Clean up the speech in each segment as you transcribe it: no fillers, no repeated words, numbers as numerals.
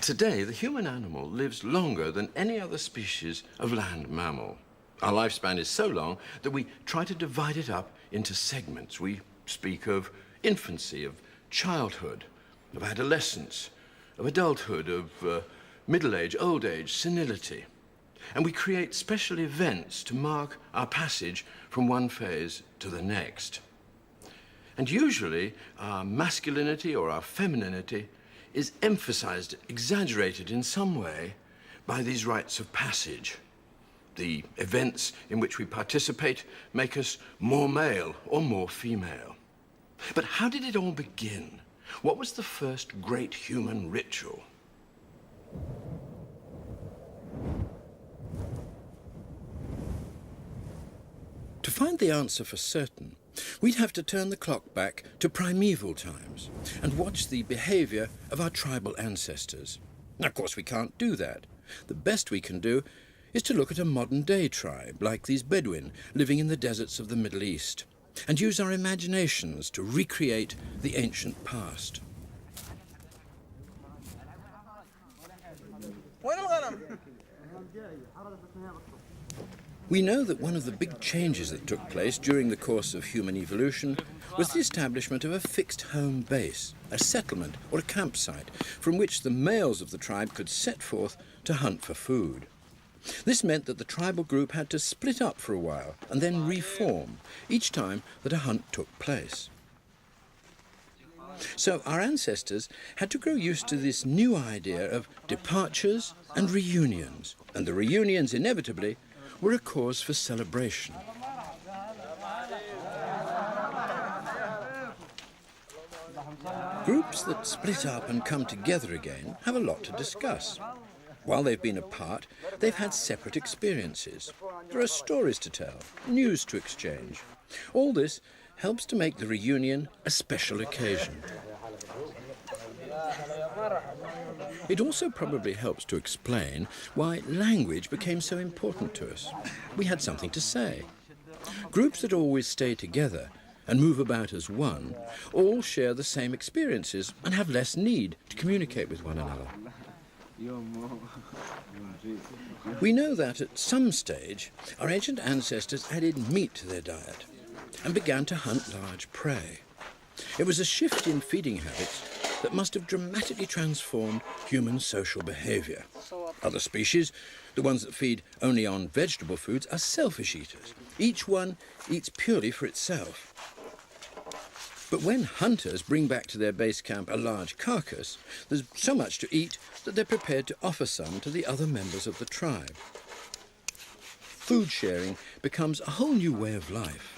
Today, the human animal lives longer than any other species of land mammal. Our lifespan is so long that we try to divide it up into segments. We speak of infancy, of childhood, of adolescence, of adulthood, of middle age, old age, senility. And we create special events to mark our passage from one phase to the next. And usually, our masculinity or our femininity is emphasized, exaggerated in some way by these rites of passage. The events in which we participate make us more male or more female. But how did it all begin? What was the first great human ritual? To find the answer for certain, we'd have to turn the clock back to primeval times and watch the behavior of our tribal ancestors. Now, of course, we can't do that. The best we can do is to look at a modern-day tribe, like these Bedouin living in the deserts of the Middle East, and use our imaginations to recreate the ancient past. We know that one of the big changes that took place during the course of human evolution was the establishment of a fixed home base, a settlement or a campsite, from which the males of the tribe could set forth to hunt for food. This meant that the tribal group had to split up for a while and then reform each time that a hunt took place. So our ancestors had to grow used to this new idea of departures and reunions, and the reunions inevitably were a cause for celebration. Groups that split up and come together again have a lot to discuss. While they've been apart, they've had separate experiences. There are stories to tell, news to exchange. All this helps to make the reunion a special occasion. It also probably helps to explain why language became so important to us. We had something to say. Groups that always stay together and move about as one all share the same experiences and have less need to communicate with one another. We know that at some stage, our ancient ancestors added meat to their diet and began to hunt large prey. It was a shift in feeding habits that must have dramatically transformed human social behavior. Other species, the ones that feed only on vegetable foods, are selfish eaters. Each one eats purely for itself. But when hunters bring back to their base camp a large carcass, there's so much to eat that they're prepared to offer some to the other members of the tribe. Food sharing becomes a whole new way of life.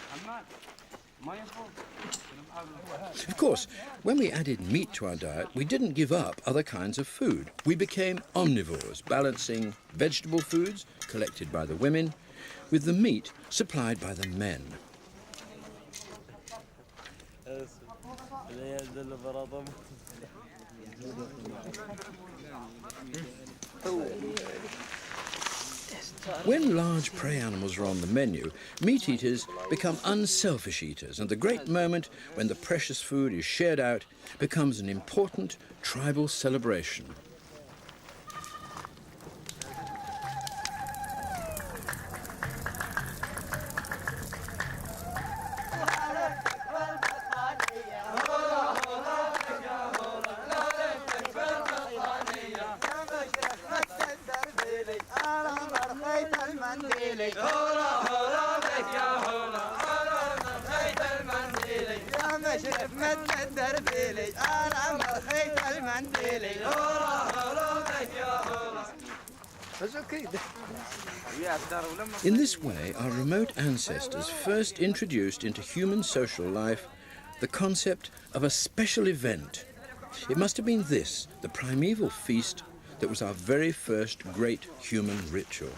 Of course, when we added meat to our diet, we didn't give up other kinds of food. We became omnivores, balancing vegetable foods collected by the women with the meat supplied by the men. When large prey animals are on the menu, meat eaters become unselfish eaters, and the great moment when the precious food is shared out becomes an important tribal celebration. In this way, our remote ancestors first introduced into human social life the concept of a special event. It must have been this, the primeval feast, that was our very first great human ritual.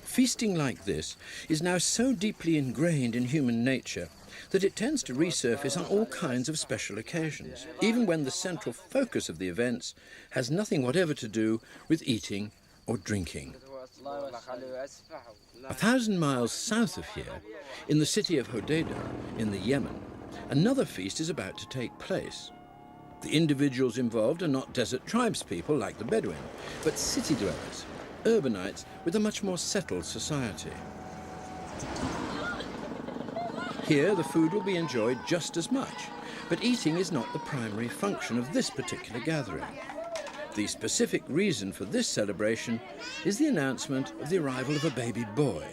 Feasting like this is now so deeply ingrained in human nature that it tends to resurface on all kinds of special occasions, even when the central focus of the events has nothing whatever to do with eating or drinking. 1,000 miles south of here, in the city of Hodeidah, in the Yemen, another feast is about to take place. The individuals involved are not desert tribespeople like the Bedouin, but city dwellers, urbanites with a much more settled society. Here, the food will be enjoyed just as much, but eating is not the primary function of this particular gathering. The specific reason for this celebration is the announcement of the arrival of a baby boy.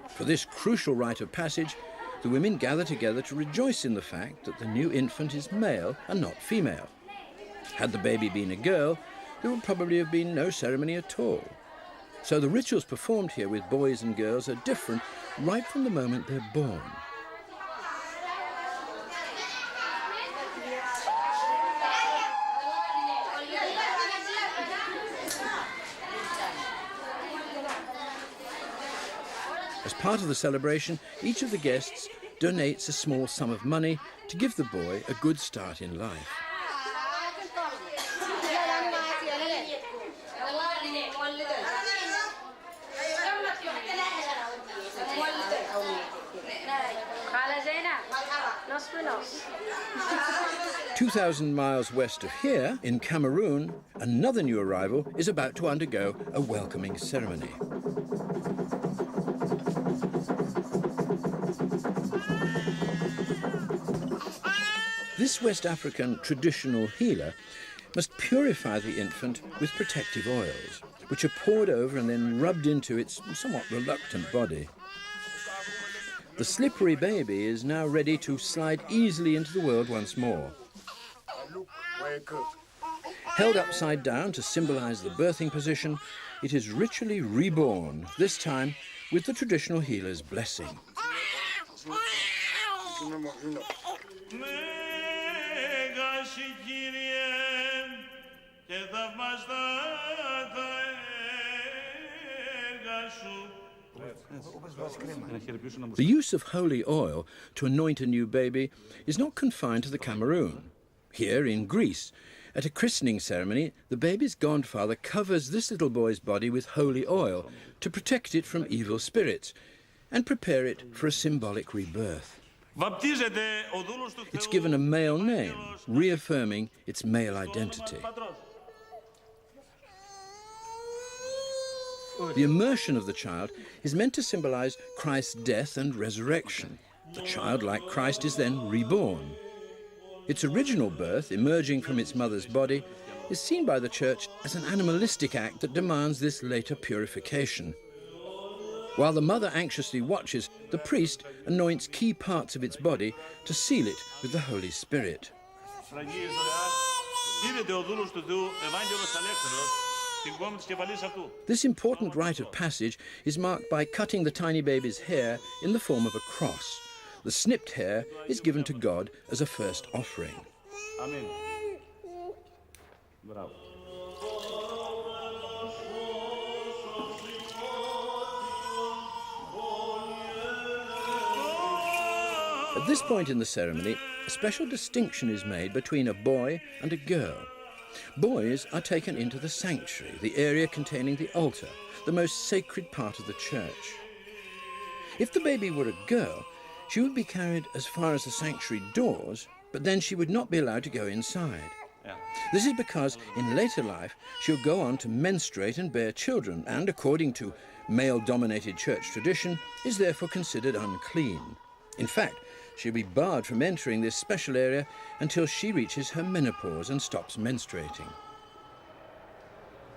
For this crucial rite of passage, the women gather together to rejoice in the fact that the new infant is male and not female. Had the baby been a girl, there would probably have been no ceremony at all. So the rituals performed here with boys and girls are different right from the moment they're born. As part of the celebration, each of the guests donates a small sum of money to give the boy a good start in life. "2,000 miles west of here, in Cameroon, another new arrival is about to undergo a welcoming ceremony. This West African traditional healer must purify the infant with protective oils, which are poured over and then rubbed into its somewhat reluctant body. The slippery baby is now ready to slide easily into the world once more. Held upside down to symbolize the birthing position, it is ritually reborn, this time with the traditional healer's blessing. The use of holy oil to anoint a new baby is not confined to the Cameroon. Here in Greece, at a christening ceremony, the baby's godfather covers this little boy's body with holy oil to protect it from evil spirits and prepare it for a symbolic rebirth. It's given a male name, reaffirming its male identity. The immersion of the child is meant to symbolize Christ's death and resurrection. The child, like Christ, is then reborn. Its original birth, emerging from its mother's body, is seen by the Church as an animalistic act that demands this later purification. While the mother anxiously watches, the priest anoints key parts of its body to seal it with the Holy Spirit. This important rite of passage is marked by cutting the tiny baby's hair in the form of a cross. The snipped hair is given to God as a first offering. Amen. Bravo. At this point in the ceremony, a special distinction is made between a boy and a girl. Boys are taken into the sanctuary, the area containing the altar, the most sacred part of the church. If the baby were a girl, she would be carried as far as the sanctuary doors, but then she would not be allowed to go inside. This is because in later life she'll go on to menstruate and bear children and, according to male-dominated church tradition, is therefore considered unclean. In fact, she'll be barred from entering this special area until she reaches her menopause and stops menstruating.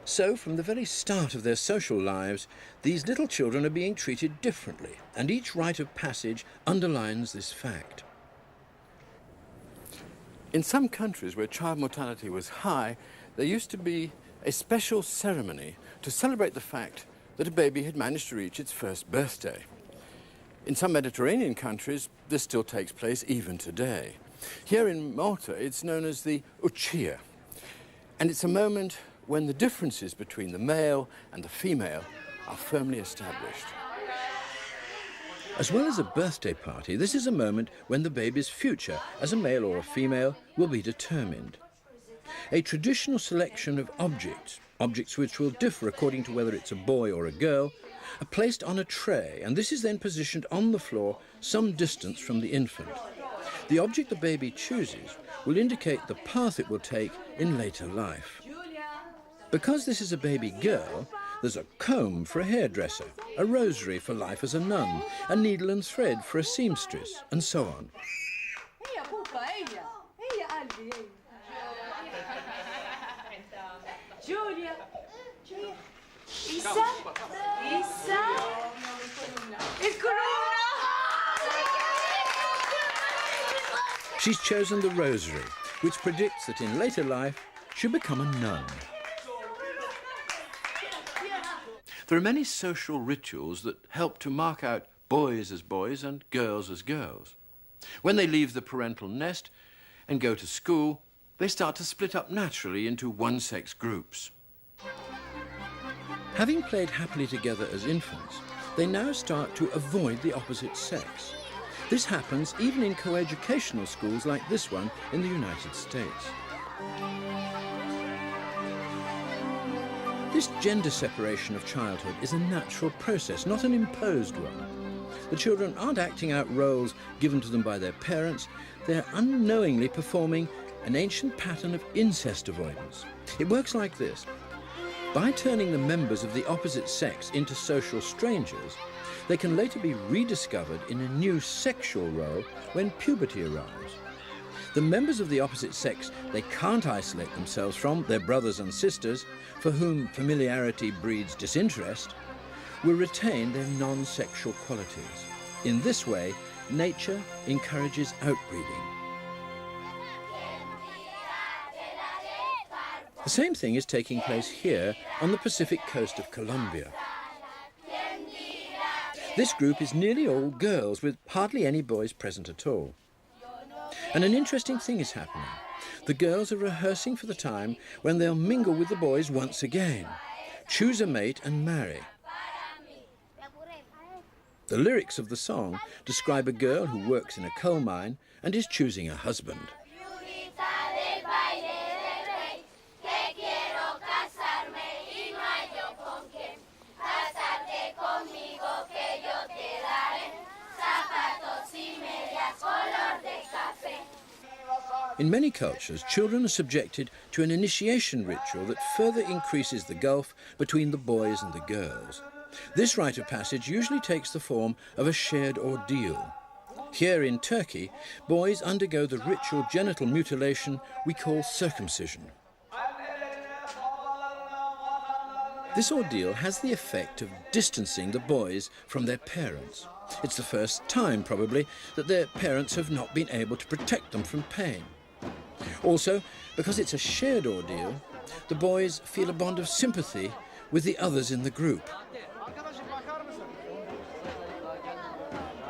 So, from the very start of their social lives, these little children are being treated differently, and each rite of passage underlines this fact. In some countries where child mortality was high, there used to be a special ceremony to celebrate the fact that a baby had managed to reach its first birthday. In some Mediterranean countries, this still takes place even today. Here in Malta, it's known as the Uccia, and it's a moment when the differences between the male and the female are firmly established. As well as a birthday party, this is a moment when the baby's future, as a male or a female, will be determined. A traditional selection of objects which will differ according to whether it's a boy or a girl, are placed on a tray, and this is then positioned on the floor some distance from the infant. The object the baby chooses will indicate the path it will take in later life. Because this is a baby girl, there's a comb for a hairdresser, a rosary for life as a nun, a needle and thread for a seamstress, and so on. Julia. Isa. She's chosen the rosary, which predicts that in later life she'll become a nun. There are many social rituals that help to mark out boys as boys and girls as girls. When they leave the parental nest and go to school, they start to split up naturally into one-sex groups. Having played happily together as infants, they now start to avoid the opposite sex. This happens even in coeducational schools like this one in the United States. This gender separation of childhood is a natural process, not an imposed one. The children aren't acting out roles given to them by their parents, they're unknowingly performing an ancient pattern of incest avoidance. It works like this. By turning the members of the opposite sex into social strangers, they can later be rediscovered in a new sexual role when puberty arrives. The members of the opposite sex they can't isolate themselves from, their brothers and sisters, for whom familiarity breeds disinterest, will retain their non-sexual qualities. In this way, nature encourages outbreeding. The same thing is taking place here on the Pacific coast of Colombia. This group is nearly all girls, with hardly any boys present at all. And an interesting thing is happening. The girls are rehearsing for the time when they'll mingle with the boys once again, choose a mate and marry. The lyrics of the song describe a girl who works in a coal mine and is choosing a husband. In many cultures, children are subjected to an initiation ritual that further increases the gulf between the boys and the girls. This rite of passage usually takes the form of a shared ordeal. Here in Turkey, boys undergo the ritual genital mutilation we call circumcision. This ordeal has the effect of distancing the boys from their parents. It's the first time, probably, that their parents have not been able to protect them from pain. Also, because it's a shared ordeal, the boys feel a bond of sympathy with the others in the group.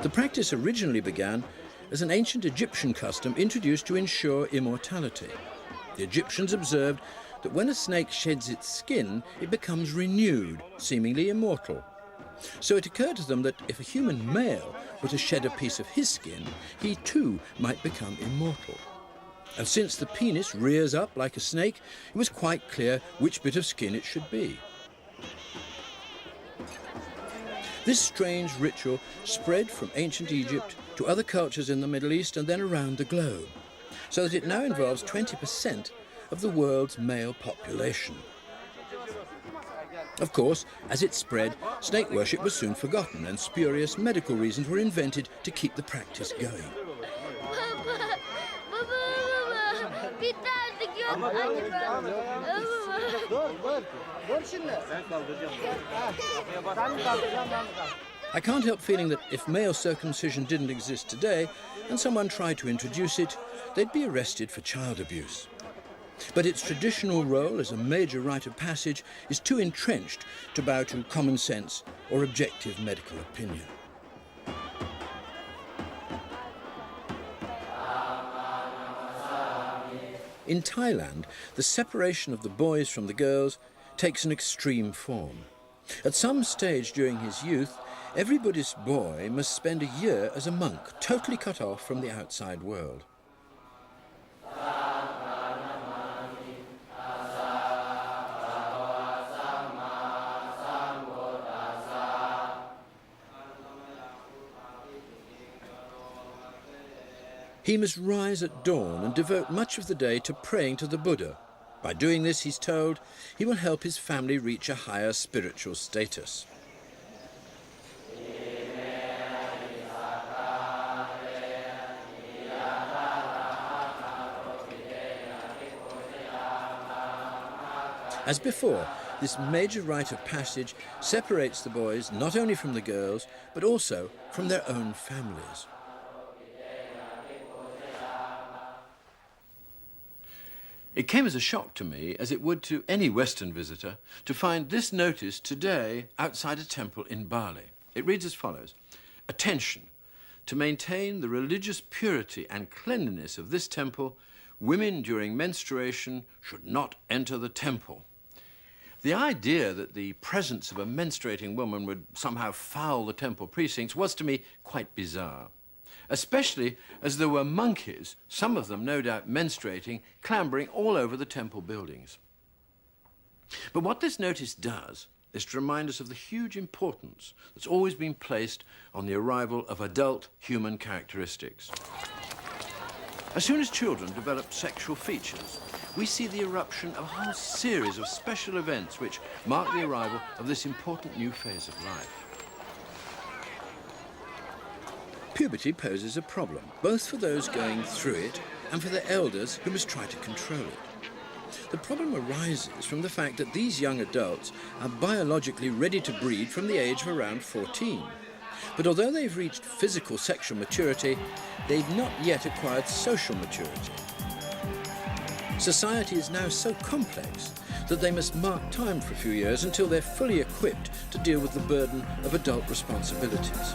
The practice originally began as an ancient Egyptian custom introduced to ensure immortality. The Egyptians observed that when a snake sheds its skin, it becomes renewed, seemingly immortal. So it occurred to them that if a human male were to shed a piece of his skin, he too might become immortal. And since the penis rears up like a snake, it was quite clear which bit of skin it should be. This strange ritual spread from ancient Egypt to other cultures in the Middle East and then around the globe, so that it now involves 20% of the world's male population. Of course, as it spread, snake worship was soon forgotten and spurious medical reasons were invented to keep the practice going. I can't help feeling that if male circumcision didn't exist today and someone tried to introduce it, they'd be arrested for child abuse. But its traditional role as a major rite of passage is too entrenched to bow to common sense or objective medical opinion. In Thailand, the separation of the boys from the girls takes an extreme form. At some stage during his youth, Every Buddhist boy must spend a year as a monk, totally cut off from the outside world. He must rise at dawn and devote much of the day to praying to the Buddha. By doing this, he's told, he will help his family reach a higher spiritual status. As before, this major rite of passage separates the boys not only from the girls, but also from their own families. It came as a shock to me, as it would to any Western visitor, to find this notice today outside a temple in Bali. It reads as follows: "Attention! To maintain the religious purity and cleanliness of this temple, women during menstruation should not enter the temple." The idea that the presence of a menstruating woman would somehow foul the temple precincts was to me quite bizarre, especially as there were monkeys, some of them no doubt menstruating, clambering all over the temple buildings. But what this notice does is to remind us of the huge importance that's always been placed on the arrival of adult human characteristics. As soon as children develop sexual features, we see the eruption of a whole series of special events which mark the arrival of this important new phase of life. Puberty poses a problem, both for those going through it and for the elders who must try to control it. The problem arises from the fact that these young adults are biologically ready to breed from the age of around 14. But although they've reached physical sexual maturity, they've not yet acquired social maturity. Society is now so complex that they must mark time for a few years until they're fully equipped to deal with the burden of adult responsibilities.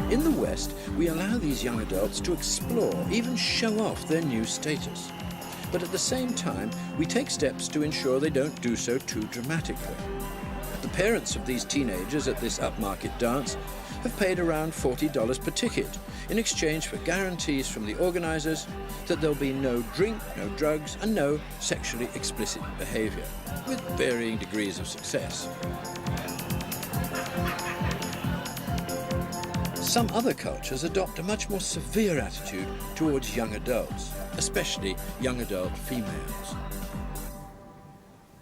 In the West, we allow these young adults to explore, even show off their new status. But at the same time, we take steps to ensure they don't do so too dramatically. The parents of these teenagers at this upmarket dance have paid around $40 per ticket in exchange for guarantees from the organizers that there'll be no drink, no drugs, and no sexually explicit behavior, with varying degrees of success. Some other cultures adopt a much more severe attitude towards young adults, especially young adult females.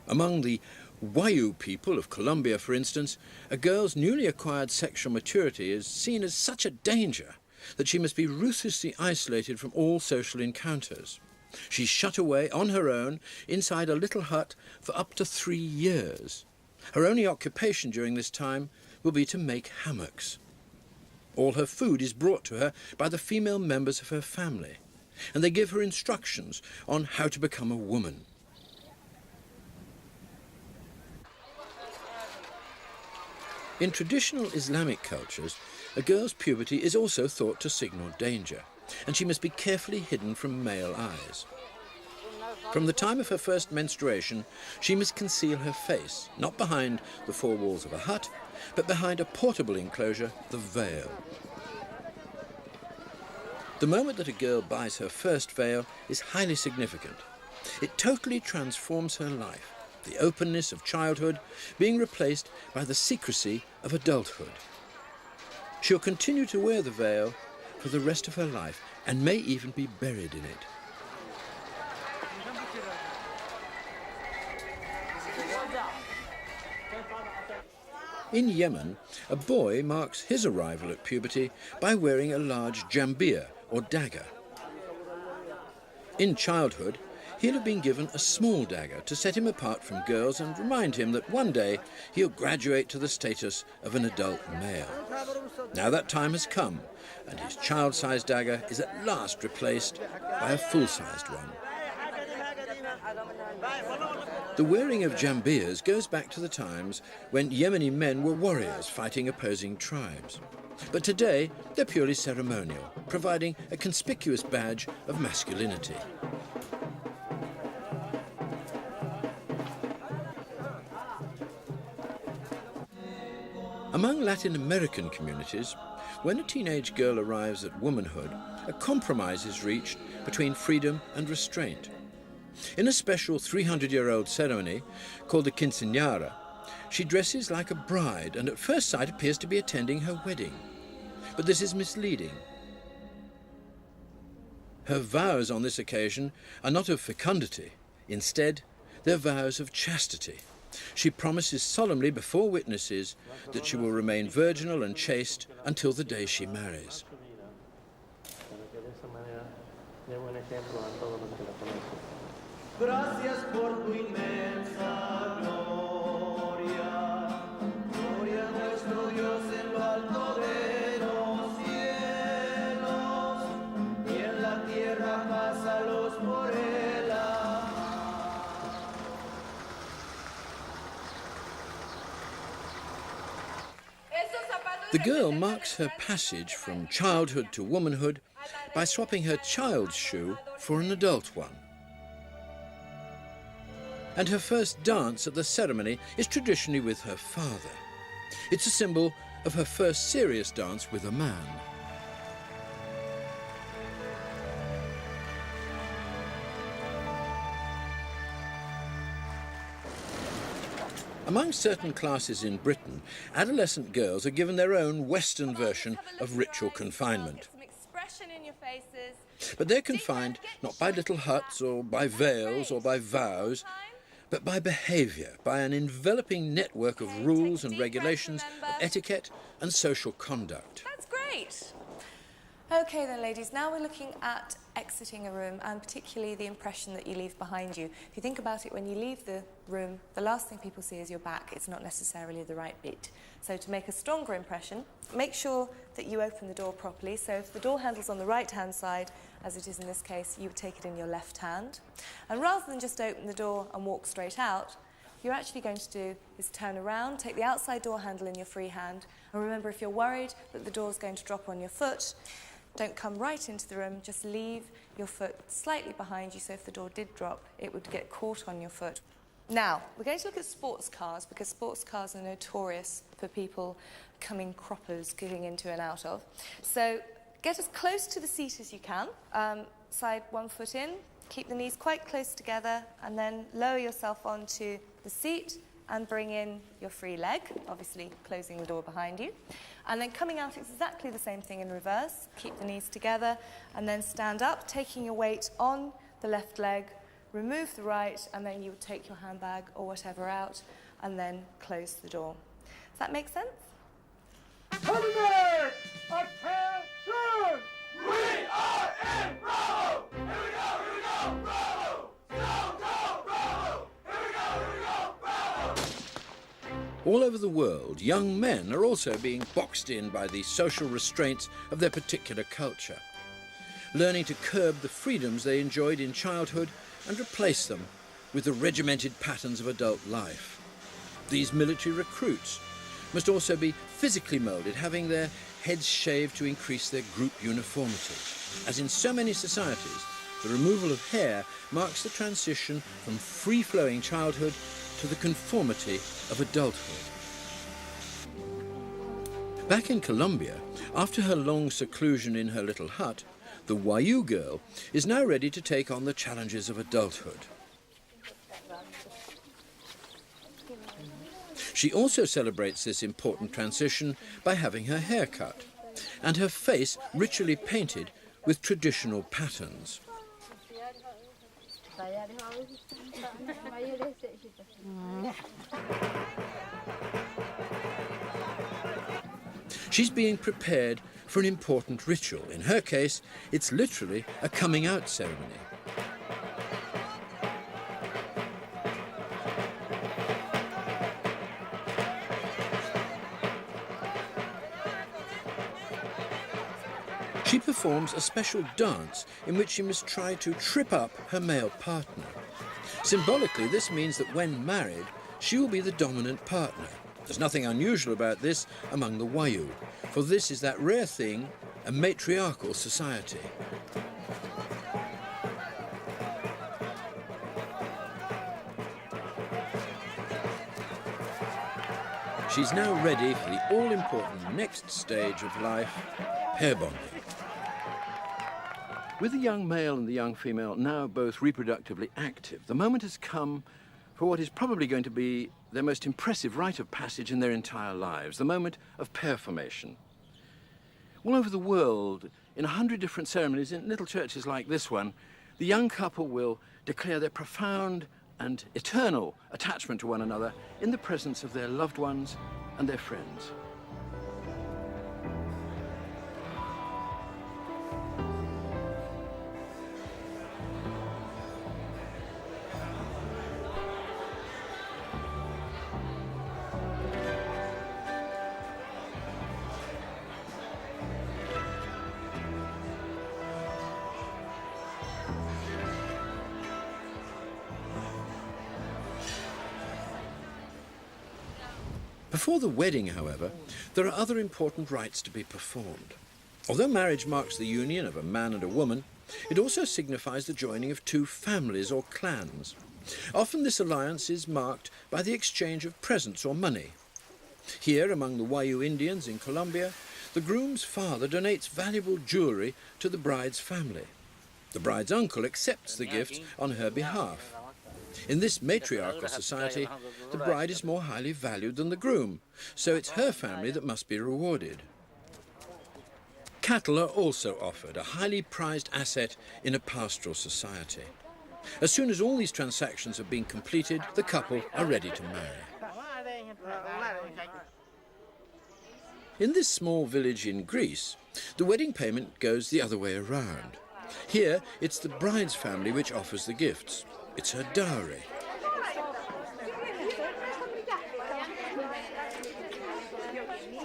Among the Wayu people of Colombia, for instance, a girl's newly acquired sexual maturity is seen as such a danger that she must be ruthlessly isolated from all social encounters. She's shut away on her own inside a little hut for up to 3 years. Her only occupation during this time will be to make hammocks. All her food is brought to her by the female members of her family, and they give her instructions on how to become a woman. In traditional Islamic cultures, a girl's puberty is also thought to signal danger, and she must be carefully hidden from male eyes. From the time of her first menstruation, she must conceal her face, not behind the 4 walls of a hut, but behind a portable enclosure, the veil. The moment that a girl buys her first veil is highly significant. It totally transforms her life, the openness of childhood being replaced by the secrecy of adulthood. She'll continue to wear the veil for the rest of her life and may even be buried in it. In Yemen, a boy marks his arrival at puberty by wearing a large jambia, or dagger. In childhood, he'll have been given a small dagger to set him apart from girls and remind him that one day he'll graduate to the status of an adult male. Now that time has come, and his child-sized dagger is at last replaced by a full-sized one. The wearing of jambias goes back to the times when Yemeni men were warriors fighting opposing tribes. But today, they're purely ceremonial, providing a conspicuous badge of masculinity. Among Latin American communities, when a teenage girl arrives at womanhood, a compromise is reached between freedom and restraint. In a special 300-year-old ceremony called the quinceañera, she dresses like a bride and at first sight appears to be attending her wedding. But this is misleading. Her vows on this occasion are not of fecundity. Instead, they're vows of chastity. She promises solemnly before witnesses that she will remain virginal and chaste until the day she marries. Gracias por tu inmensa gloria, gloria a nuestro Dios en lo alto de los cielos, y en la tierra paz a los por él amados. The girl marks her passage from childhood to womanhood by swapping her child's shoe for an adult one. And her first dance at the ceremony is traditionally with her father. It's a symbol of her first serious dance with a man. Among certain classes in Britain, adolescent girls are given their own Western version of ritual confinement. But they're confined not by little huts or by veils or by vows, but by behaviour, by an enveloping network of rules and regulations, of etiquette and social conduct. That's great. Okay then, ladies, now we're looking at exiting a room and particularly the impression that you leave behind you. If you think about it, when you leave the room, the last thing people see is your back. It's not necessarily the right bit. So to make a stronger impression, make sure that you open the door properly. So if the door handle's on the right-hand side, as it is in this case, you would take it in your left hand. And rather than just open the door and walk straight out, you're actually going to do is turn around, take the outside door handle in your free hand, and remember, if you're worried that the door's going to drop on your foot, don't come right into the room, just leave your foot slightly behind you, so if the door did drop, it would get caught on your foot. Now, we're going to look at sports cars, because sports cars are notorious for people coming croppers, getting into and out of. So get as close to the seat as you can, slide one foot in, keep the knees quite close together, and then lower yourself onto the seat and bring in your free leg, obviously closing the door behind you. And then coming out exactly the same thing in reverse. Keep the knees together and then stand up, taking your weight on the left leg, remove the right, and then you would take your handbag or whatever out and then close the door. Does that make sense? Attention! We are in Bravo! Here we go, Bravo! Go, Bravo! Here we go, Bravo! All over the world, young men are also being boxed in by the social restraints of their particular culture, learning to curb the freedoms they enjoyed in childhood and replace them with the regimented patterns of adult life. These military recruits must also be physically moulded, having their heads shaved to increase their group uniformity. As in so many societies, the removal of hair marks the transition from free-flowing childhood to the conformity of adulthood. Back in Colombia, after her long seclusion in her little hut, the Wayuu girl is now ready to take on the challenges of adulthood. She also celebrates this important transition by having her hair cut and her face ritually painted with traditional patterns. She's being prepared for an important ritual. In her case, it's literally a coming out ceremony. She performs a special dance in which she must try to trip up her male partner. Symbolically, this means that when married, she will be the dominant partner. There's nothing unusual about this among the Wayu, for this is that rare thing, a matriarchal society. She's now ready for the all-important next stage of life, pair bonding. With the young male and the young female now both reproductively active, the moment has come for what is probably going to be their most impressive rite of passage in their entire lives, the moment of pair formation. All over the world, in 100 different ceremonies, in little churches like this one, the young couple will declare their profound and eternal attachment to one another in the presence of their loved ones and their friends. Before the wedding, however, there are other important rites to be performed. Although marriage marks the union of a man and a woman, it also signifies the joining of two families or clans. Often this alliance is marked by the exchange of presents or money. Here, among the Wayu Indians in Colombia, the groom's father donates valuable jewellery to the bride's family. The bride's uncle accepts the gift on her behalf. In this matriarchal society, the bride is more highly valued than the groom, so it's her family that must be rewarded. Cattle are also offered, a highly prized asset in a pastoral society. As soon as all these transactions have been completed, the couple are ready to marry. In this small village in Greece, the wedding payment goes the other way around. Here, it's the bride's family which offers the gifts. It's her dowry.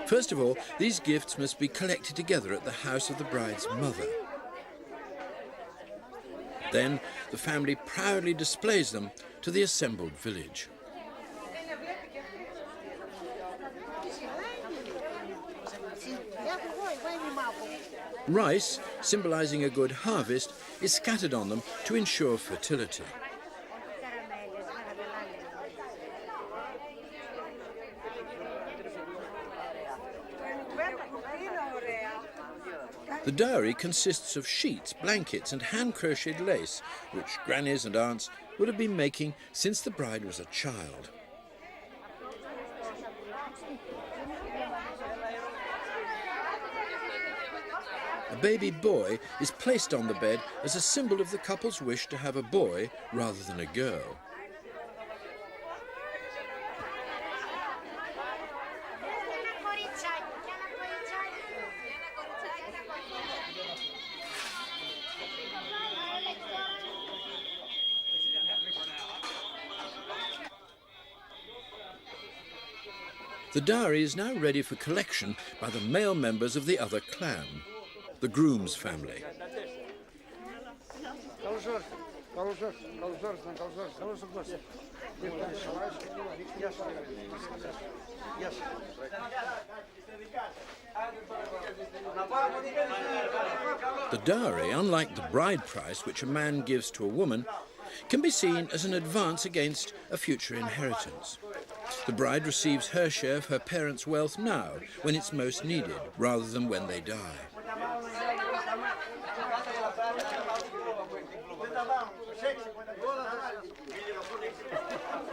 First of all, these gifts must be collected together at the house of the bride's mother. Then, the family proudly displays them to the assembled village. Rice, symbolizing a good harvest, is scattered on them to ensure fertility. The dowry consists of sheets, blankets and hand-crocheted lace, which grannies and aunts would have been making since the bride was a child. A baby boy is placed on the bed as a symbol of the couple's wish to have a boy rather than a girl. The dowry is now ready for collection by the male members of the other clan, the groom's family. The dowry, unlike the bride price which a man gives to a woman, can be seen as an advance against a future inheritance. The bride receives her share of her parents' wealth now, when it's most needed, rather than when they die.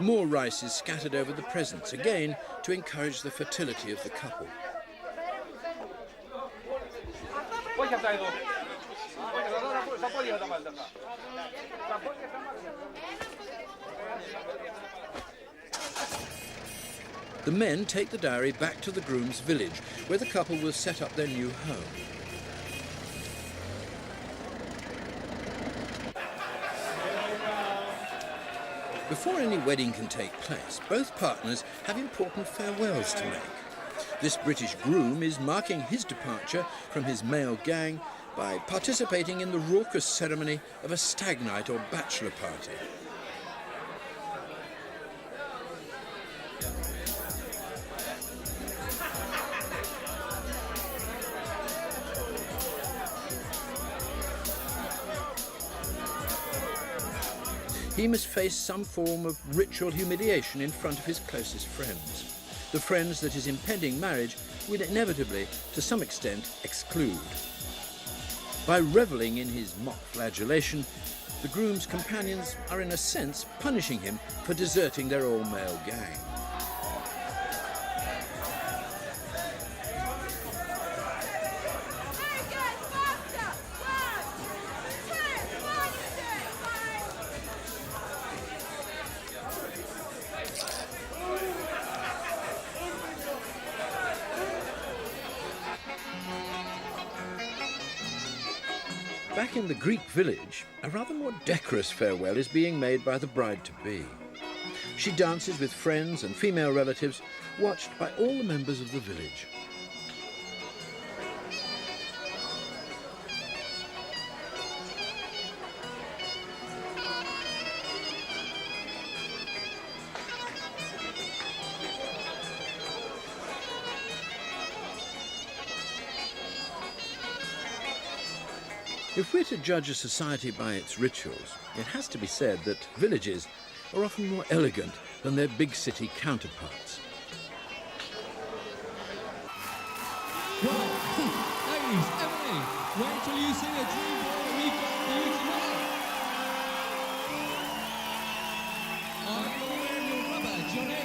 More rice is scattered over the presents, again to encourage the fertility of the couple. The men take the dowry back to the groom's village, where the couple will set up their new home. Before any wedding can take place, both partners have important farewells to make. This British groom is marking his departure from his male gang by participating in the raucous ceremony of a stag night or bachelor party. he must face some form of ritual humiliation in front of his closest friends, the friends that his impending marriage will inevitably, to some extent, exclude. By revelling in his mock flagellation, the groom's companions are in a sense punishing him for deserting their all-male gang. Back in the Greek village, a rather more decorous farewell is being made by the bride-to-be. She dances with friends and female relatives, watched by all the members of the village. If we're to judge a society by its rituals, it has to be said that villages are often more elegant than their big city counterparts. Ladies, Emily, wait till you see a dream boy we've got for you tonight. Are you aware of your rubber, Johnny?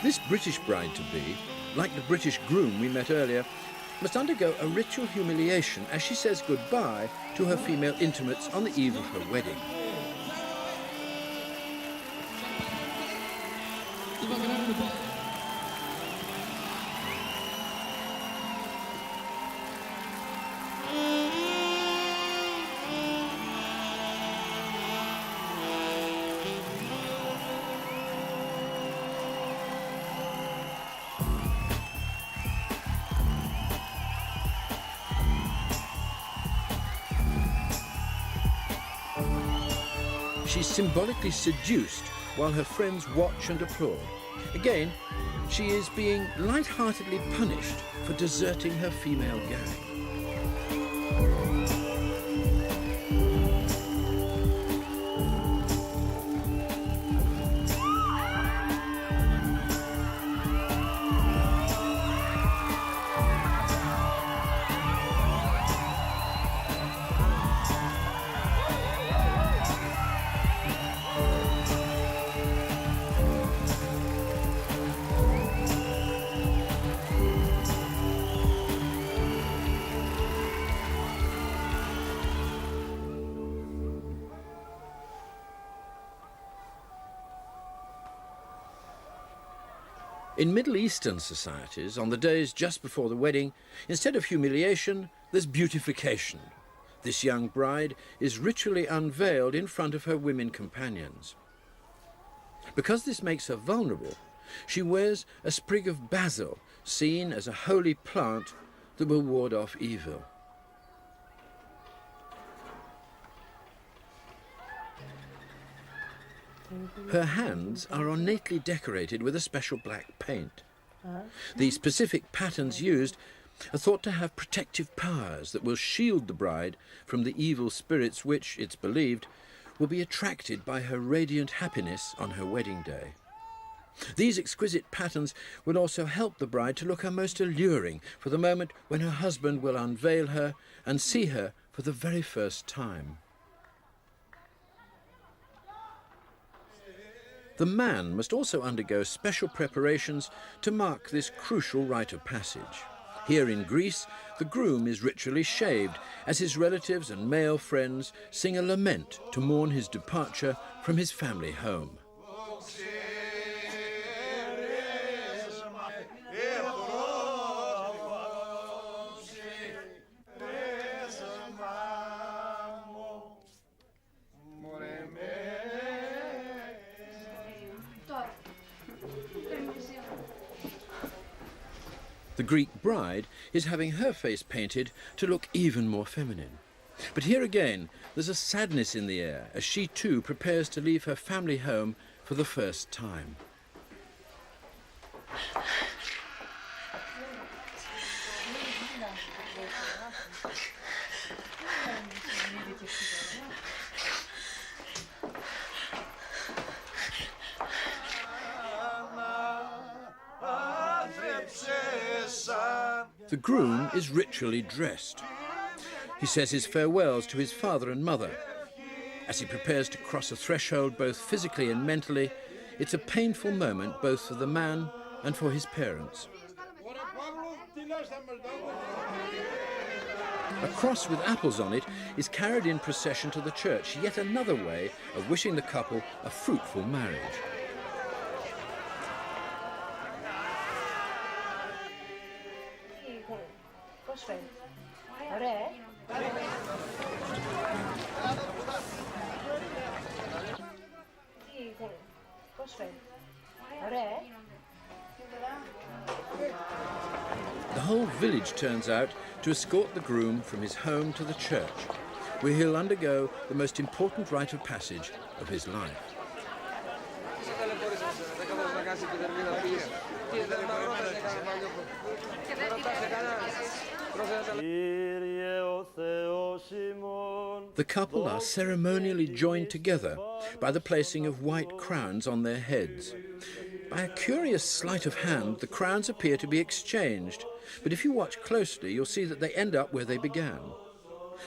This British bride-to-be, like the British groom we met earlier, must undergo a ritual humiliation as she says goodbye to her female intimates on the eve of her wedding. If I can have the bottle. She's symbolically seduced while her friends watch and applaud. Again, she is being light-heartedly punished for deserting her female gang. In Middle Eastern societies, on the days just before the wedding, instead of humiliation, there's beautification. This young bride is ritually unveiled in front of her women companions. Because this makes her vulnerable, she wears a sprig of basil, seen as a holy plant that will ward off evil. Her hands are ornately decorated with a special black paint. The specific patterns used are thought to have protective powers that will shield the bride from the evil spirits which, it's believed, will be attracted by her radiant happiness on her wedding day. These exquisite patterns will also help the bride to look her most alluring for the moment when her husband will unveil her and see her for the very first time. The man must also undergo special preparations to mark this crucial rite of passage. Here in Greece, the groom is ritually shaved as his relatives and male friends sing a lament to mourn his departure from his family home. The Greek bride is having her face painted to look even more feminine. But here again, there's a sadness in the air as she too prepares to leave her family home for the first time. The groom is ritually dressed. He says his farewells to his father and mother. As he prepares to cross a threshold both physically and mentally, it's a painful moment both for the man and for his parents. A cross with apples on it is carried in procession to the church, yet another way of wishing the couple a fruitful marriage. The whole village turns out to escort the groom from his home to the church, where he'll undergo the most important rite of passage of his life. The couple are ceremonially joined together by the placing of white crowns on their heads. By a curious sleight of hand, the crowns appear to be exchanged, but if you watch closely, you'll see that they end up where they began.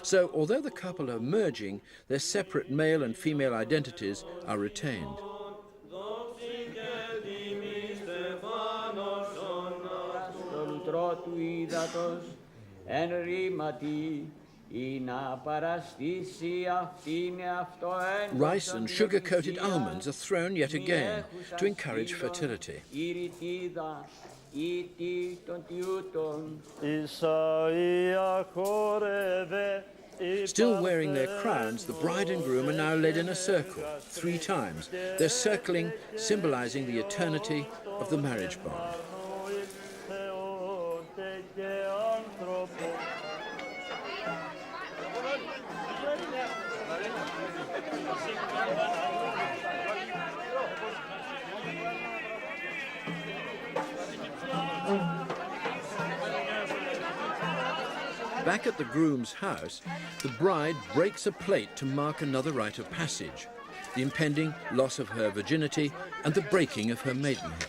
So, although the couple are merging, their separate male and female identities are retained. Rice and sugar-coated almonds are thrown yet again to encourage fertility. Still wearing their crowns, the bride and groom are now led in a circle 3 times. They're circling, symbolizing the eternity of the marriage bond. Back at the groom's house, the bride breaks a plate to mark another rite of passage, the impending loss of her virginity and the breaking of her maidenhead.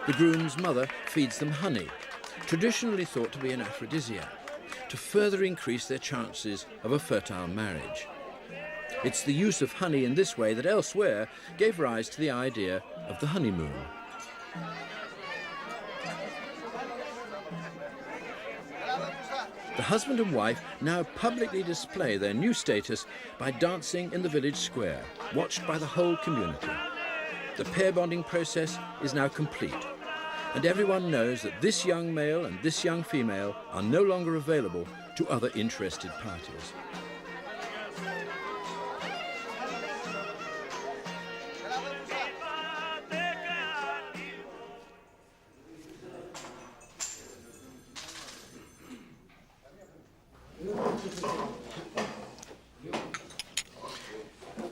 The groom's mother feeds them honey, traditionally thought to be an aphrodisiac, to further increase their chances of a fertile marriage. It's the use of honey in this way that elsewhere gave rise to the idea of the honeymoon. The husband and wife now publicly display their new status by dancing in the village square, watched by the whole community. The pair bonding process is now complete, and everyone knows that this young male and this young female are no longer available to other interested parties.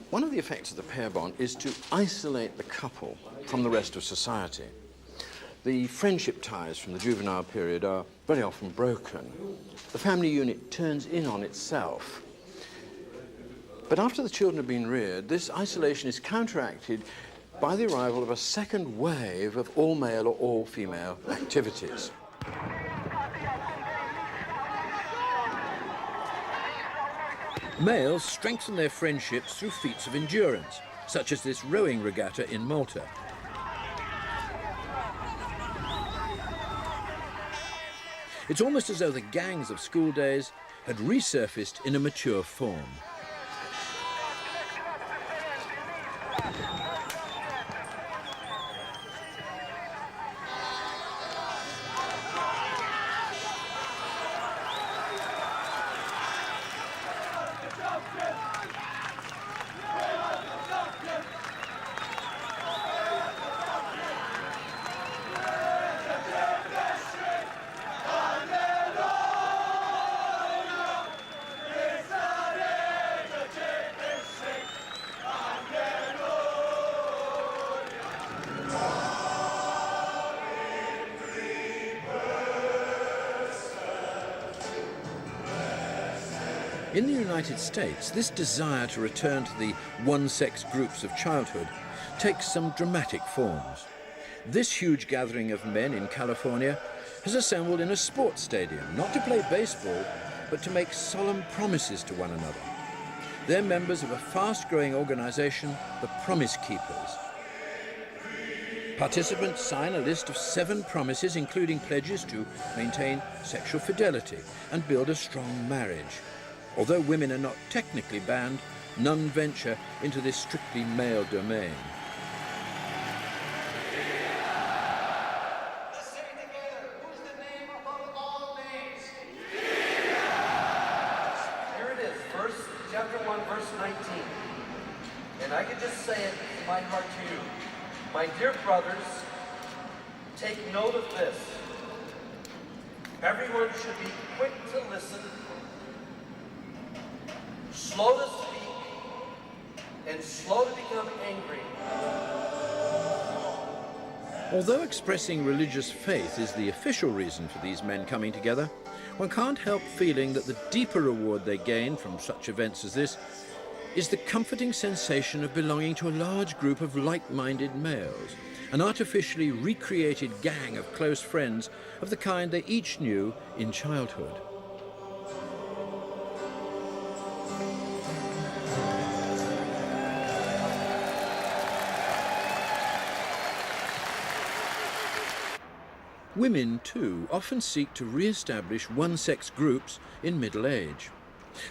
One of the effects of the pair bond is to isolate the couple from the rest of society. The friendship ties from the juvenile period are very often broken. The family unit turns in on itself. But after the children have been reared, this isolation is counteracted by the arrival of a second wave of all-male or all-female activities. Males strengthen their friendships through feats of endurance, such as this rowing regatta in Malta. It's almost as though the gangs of school days had resurfaced in a mature form. In the United States, this desire to return to the one-sex groups of childhood takes some dramatic forms. This huge gathering of men in California has assembled in a sports stadium, not to play baseball, but to make solemn promises to one another. They're members of a fast-growing organization, the Promise Keepers. Participants sign a list of 7 promises, including pledges to maintain sexual fidelity and build a strong marriage. Although women are not technically banned, none venture into this strictly male domain. Here it is, chapter 1, verse 19. And I can just say it from my heart to you. My dear brothers, take note of this. Everyone should be quick to listen, slow to speak, and slow to become angry. Although expressing religious faith is the official reason for these men coming together, one can't help feeling that the deeper reward they gain from such events as this is the comforting sensation of belonging to a large group of like-minded males, an artificially recreated gang of close friends of the kind they each knew in childhood. Women, too, often seek to re-establish one-sex groups in middle age.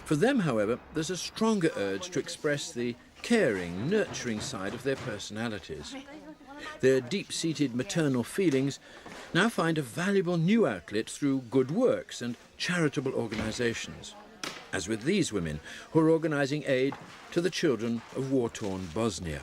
For them, however, there's a stronger urge to express the caring, nurturing side of their personalities. Their deep-seated maternal feelings now find a valuable new outlet through good works and charitable organizations, as with these women who are organizing aid to the children of war-torn Bosnia.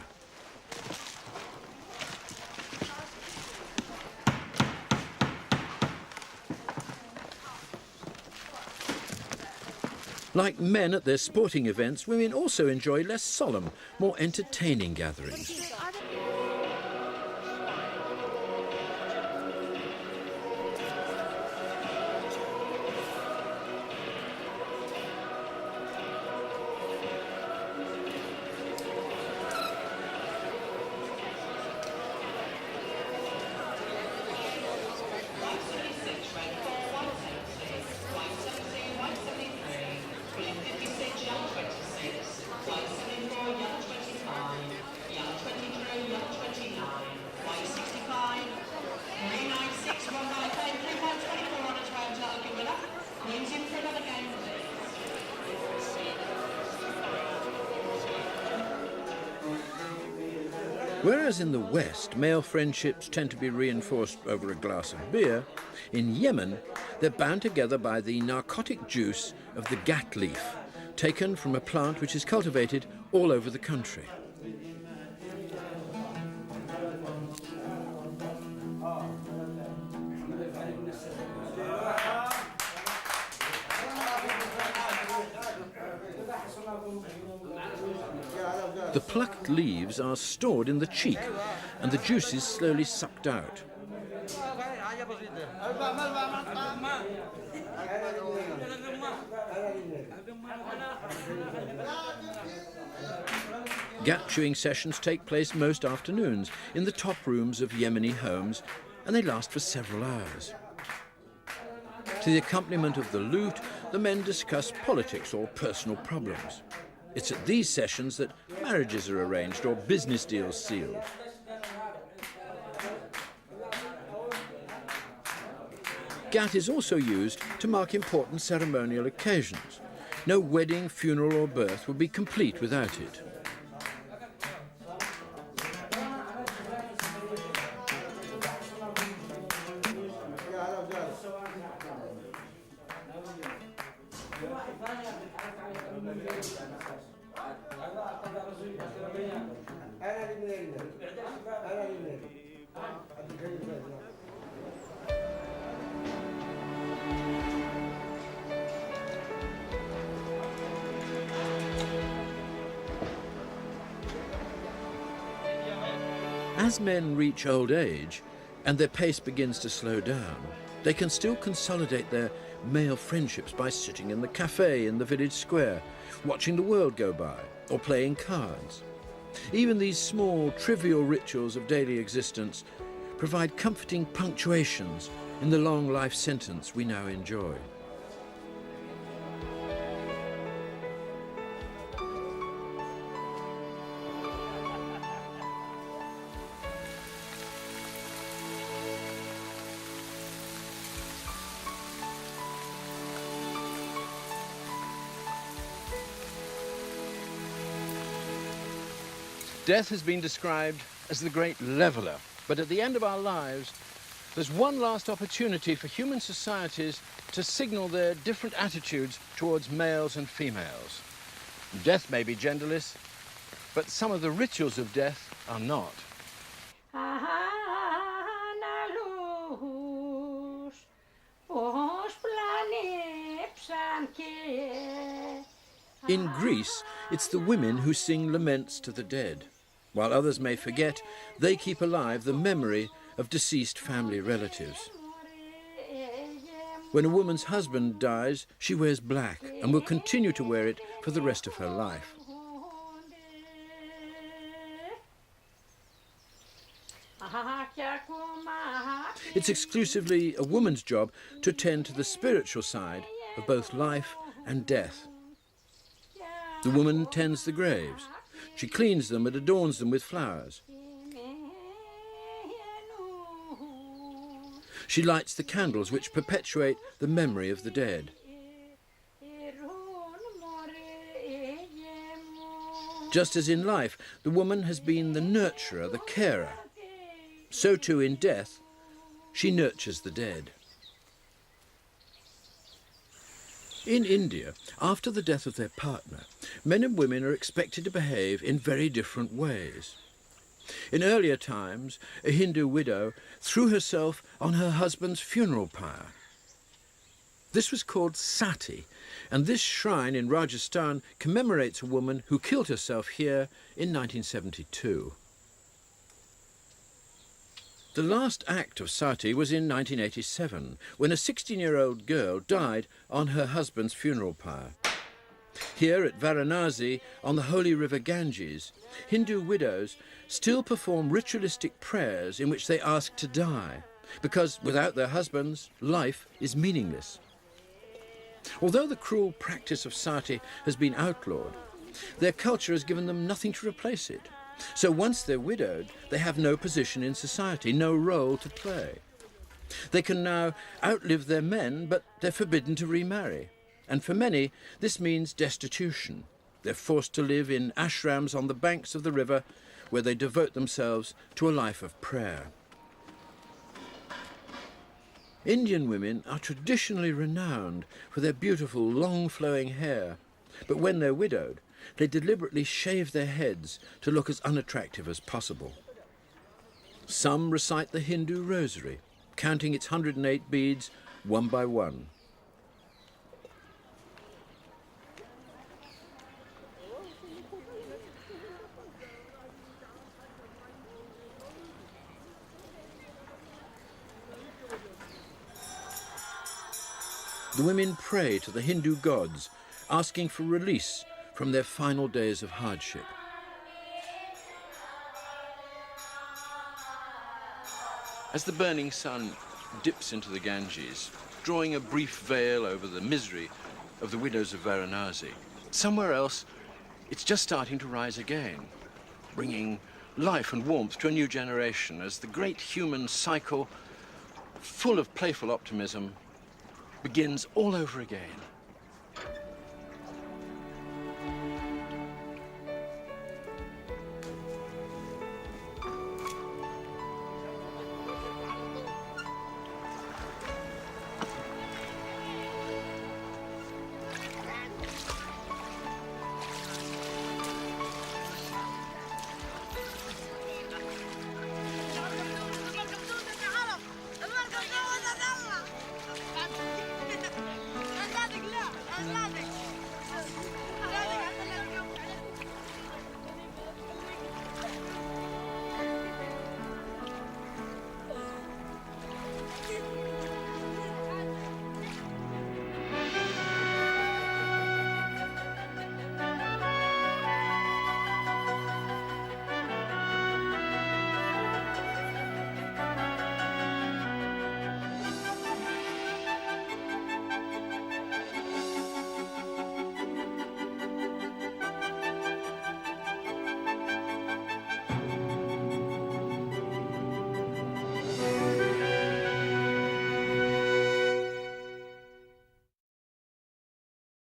Like men at their sporting events, women also enjoy less solemn, more entertaining gatherings. Whereas in the West, male friendships tend to be reinforced over a glass of beer, in Yemen, they're bound together by the narcotic juice of the gat leaf, taken from a plant which is cultivated all over the country. The plucked leaves are stored in the cheek, and the juice is slowly sucked out. Gat chewing sessions take place most afternoons in the top rooms of Yemeni homes, and they last for several hours. To the accompaniment of the lute, the men discuss politics or personal problems. It's at these sessions that marriages are arranged or business deals sealed. Gat is also used to mark important ceremonial occasions. No wedding, funeral or birth would be complete without it. As men reach old age and their pace begins to slow down, they can still consolidate their male friendships by sitting in the cafe in the village square, watching the world go by, or playing cards. Even these small, trivial rituals of daily existence provide comforting punctuations in the long life sentence we now enjoy. Death has been described as the great leveller, but at the end of our lives, there's one last opportunity for human societies to signal their different attitudes towards males and females. Death may be genderless, but some of the rituals of death are not. In Greece, it's the women who sing laments to the dead. While others may forget, they keep alive the memory of deceased family relatives. When a woman's husband dies, she wears black and will continue to wear it for the rest of her life. It's exclusively a woman's job to tend to the spiritual side of both life and death. The woman tends the graves. She cleans them and adorns them with flowers. She lights the candles which perpetuate the memory of the dead. Just as in life, the woman has been the nurturer, the carer, so too in death, she nurtures the dead. In India, after the death of their partner, men and women are expected to behave in very different ways. In earlier times, a Hindu widow threw herself on her husband's funeral pyre. This was called sati, and this shrine in Rajasthan commemorates a woman who killed herself here in 1972. The last act of sati was in 1987, when a 16-year-old girl died on her husband's funeral pyre. Here at Varanasi, on the holy river Ganges, Hindu widows still perform ritualistic prayers in which they ask to die, because without their husbands, life is meaningless. Although the cruel practice of sati has been outlawed, their culture has given them nothing to replace it. So once they're widowed, they have no position in society, no role to play. They can now outlive their men, but they're forbidden to remarry. And for many, this means destitution. They're forced to live in ashrams on the banks of the river, where they devote themselves to a life of prayer. Indian women are traditionally renowned for their beautiful, long-flowing hair, but when they're widowed, they deliberately shave their heads to look as unattractive as possible. Some recite the Hindu rosary, counting its 108 beads one by one. The women pray to the Hindu gods, asking for release from their final days of hardship. As the burning sun dips into the Ganges, drawing a brief veil over the misery of the widows of Varanasi, somewhere else it's just starting to rise again, bringing life and warmth to a new generation as the great human cycle, full of playful optimism, begins all over again.